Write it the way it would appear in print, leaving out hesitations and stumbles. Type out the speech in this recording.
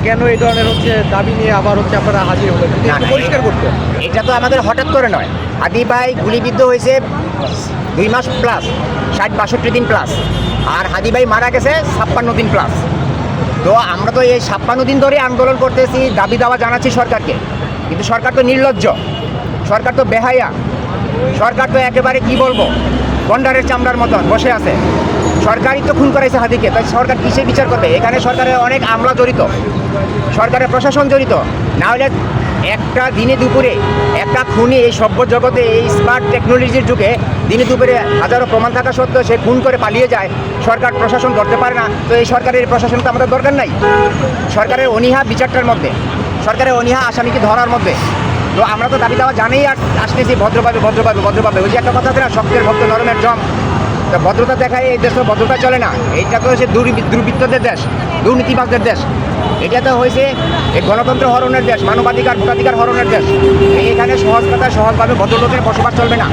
কেন এই ধরনের দাবি নিয়ে আবার আপনারা হাজির হলেন? যদি না, একটু না, পরিষ্কার করতে। এটা তো আমাদের হঠাৎ করে নয়। হাদি ভাই গুলিবিদ্ধ হয়েছে 2 মাস প্লাস, 60-62 দিন প্লাস। আর হাদি ভাই মারা গেছে 56 দিন প্লাস। তো আমরা তো এই 56 দিন ধরে আন্দোলন করতেছি, দাবি দাওয়া জানাচ্ছি সরকারকে, কিন্তু সরকার তো নির্লজ্জ, সরকার তো বেহায়া, সরকার তো একেবারে কি বলবো গন্ডারের চামড়ার মতন বসে আছে। সরকারই তো খুন করাইছে হাদিকে, তাই সরকার কিসের বিচার করবে? এখানে সরকারের অনেক আমলা জড়িত, সরকারের প্রশাসন জড়িত। না হলে একটা দিনে দুপুরে একটা খুনি এই সভ্য জগতে, এই স্মার্ট টেকনোলজির যুগে দিনে দুপুরে হাজারো প্রমাণ থাকা সত্ত্বেও সে খুন করে পালিয়ে যায়, সরকার প্রশাসন ধরতে পারে না। তো এই সরকারের প্রশাসন তো আমাদের দরকার নাই। সরকারের অনীহা বিচারটার মধ্যে, সরকারের অনীহা আসামিকে ধরার মধ্যে। তো আমরা তো দাবি দাওয়া জানেই আসতেছি ভদ্রভাবে ভদ্রভাবে ভদ্রভাবে। ওই যে একটা কথা আছে না, শক্তের ভক্ত নরমের জম। তো ভদ্রতা দেখায় এই দেশে ভদ্রতা চলে না। এইটা তো হচ্ছে দুর্বৃত্তদের দেশ, দুর্নীতিবাজদের দেশ। এটা তো হয়েছে এই গণতন্ত্র হরণের দেশ, মানবাধিকার ভোটাধিকার হরণের দেশ। এখানে সহজ কথা সহজভাবে ভদ্রলোকের বসবাস চলবে না।